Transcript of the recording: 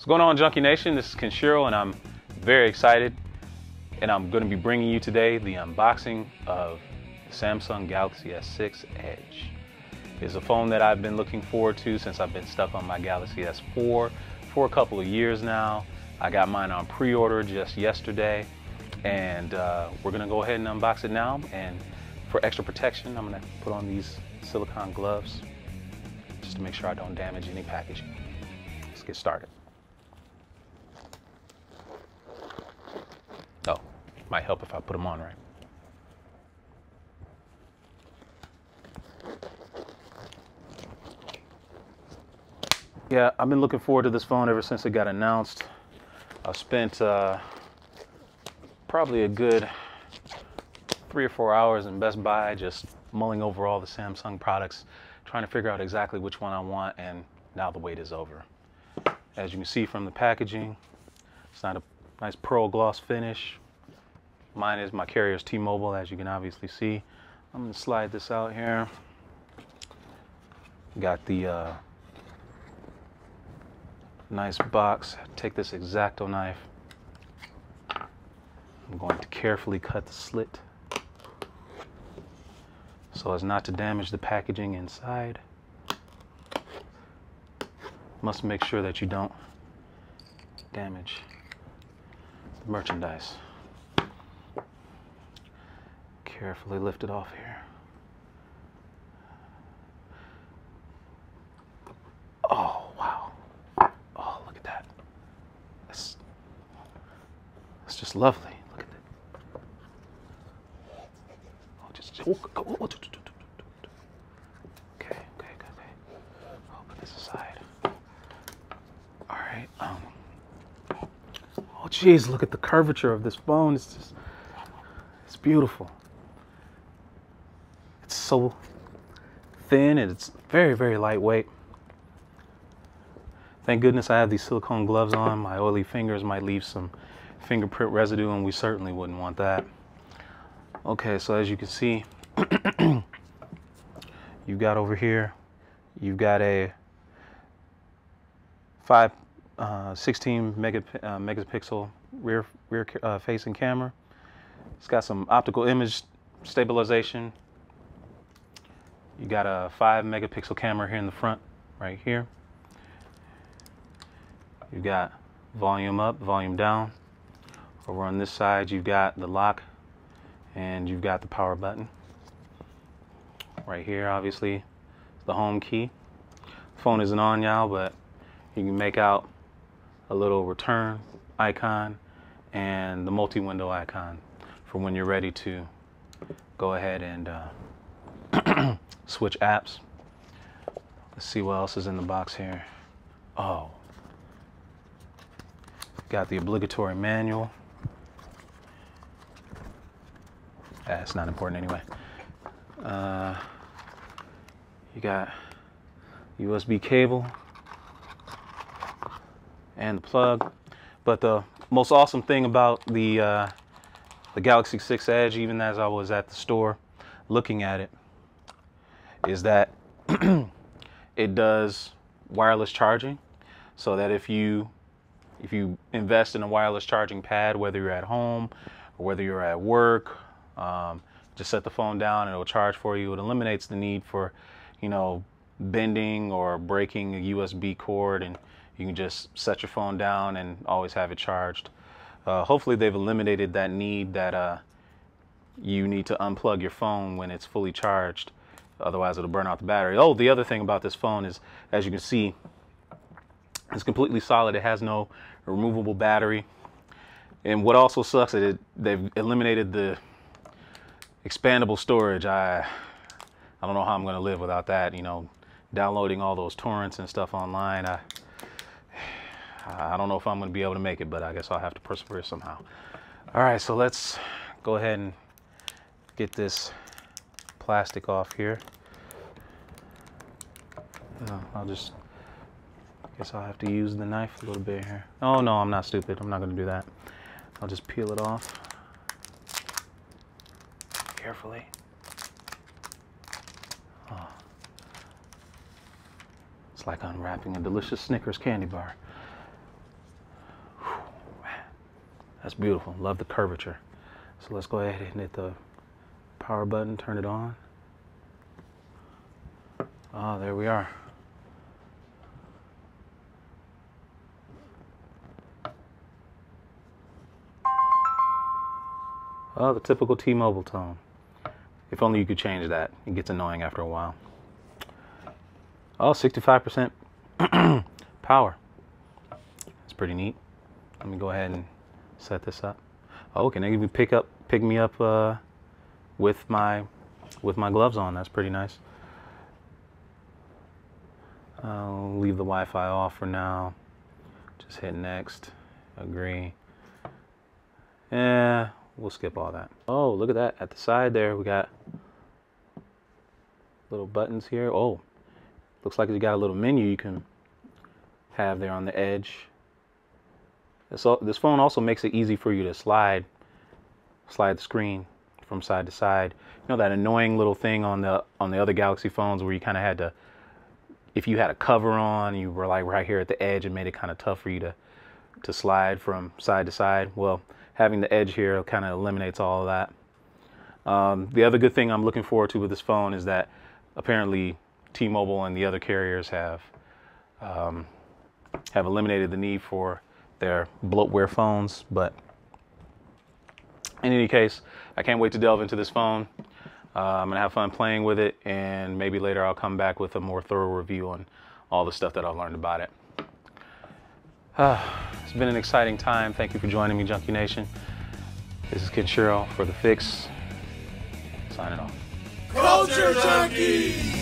What's going on, Junkie Nation? This is Kenshiro, and I'm very excited. And I'm going to be bringing you today the unboxing of the Samsung Galaxy S6 Edge. It's a phone that I've been looking forward to since I've been stuck on my Galaxy S4 for a couple of years now. I got mine on pre-order just yesterday, and we're going to go ahead and unbox it now. And for extra protection, I'm going to put on these silicone gloves just to make sure I don't damage any packaging. Let's get started. Oh, might help if I put them on right. Yeah, I've been looking forward to this phone ever since it got announced. I've spent probably a good 3 or 4 hours in Best Buy just mulling over all the Samsung products, trying to figure out exactly which one I want, and now the wait is over. As you can see from the packaging, it's not a nice pearl gloss finish. Mine is, my carrier is T-Mobile, as you can obviously see. I'm going to slide this out here. Got the nice box. Take this X-Acto knife. I'm going to carefully cut the slit so as not to damage the packaging inside. Must make sure that you don't damage the merchandise. Carefully lift it off here. Oh, wow. Oh, look at that. That's just lovely. Look at that. Okay. I'll put this aside. All right. Oh, geez, look at the curvature of this phone. It's beautiful. It's so thin and it's very, very lightweight. Thank goodness I have these silicone gloves on. My oily fingers might leave some fingerprint residue, and we certainly wouldn't want that. Okay, so as you can see, you've got over here, you've got a 16 megapixel rear facing camera. It's got some optical image stabilization. You got a 5 megapixel camera here in the front, right here. You've got volume up, volume down. Over on this side, you've got the lock, and you've got the power button. Right here, obviously, the home key. Phone isn't on now, but you can make out a little return icon and the multi-window icon for when you're ready to go ahead and switch apps. Let's see what else is in the box here. Oh, got the obligatory manual. That's not important anyway. You got USB cable and the plug. But the most awesome thing about the Galaxy 6 Edge, even as I was at the store looking at it, is that it does wireless charging, so that if you invest in a wireless charging pad, whether you're at home or whether you're at work, just set the phone down and it'll charge for you. It eliminates the need for, bending or breaking a USB cord, and you can just set your phone down and always have it charged. Hopefully they've eliminated that need that you need to unplug your phone when it's fully charged. Otherwise it'll burn out the battery. Oh, the other thing about this phone is, as you can see, it's completely solid. It has no removable battery. And what also sucks is they've eliminated the expandable storage. I don't know how I'm going to live without that. Downloading all those torrents and stuff online. I don't know if I'm going to be able to make it, but I guess I'll have to persevere somehow. All right, so let's go ahead and get this plastic off here. Guess I'll have to use the knife a little bit here. Oh no, I'm not stupid. I'm not going to do that. I'll just peel it off carefully. Oh. It's like unwrapping a delicious Snickers candy bar. That's beautiful. Love the curvature. So let's go ahead and hit the power button, turn it on. Oh, there we are. Oh, the typical T-Mobile tone. If only you could change that. It gets annoying after a while. Oh, 65% power. That's pretty neat. Let me go ahead and set this up. Oh, can they even pick me up with my gloves on? That's pretty nice. I'll leave the Wi-Fi off for now. Just hit next, agree. Yeah, we'll skip all that. Oh, look at that. At the side there, we got little buttons here. Oh, looks like you got a little menu you can have there on the edge. So this phone also makes it easy for you to slide the screen from side to side. You know that annoying little thing on the other Galaxy phones where you kind of had to, if you had a cover on, you were like right here at the edge, it made it kind of tough for you to slide from side to side. Well, having the edge here kind of eliminates all of that. The other good thing I'm looking forward to with this phone is that apparently T-Mobile and the other carriers have eliminated the need for their bloatware phones. But in any case, I can't wait to delve into this phone. I'm gonna have fun playing with it, and maybe later I'll come back with a more thorough review on all the stuff that I've learned about it. It's been an exciting time. Thank you for joining me, Junkie Nation. This is Kenshiro for The Fix, signing off. Culture Junkies!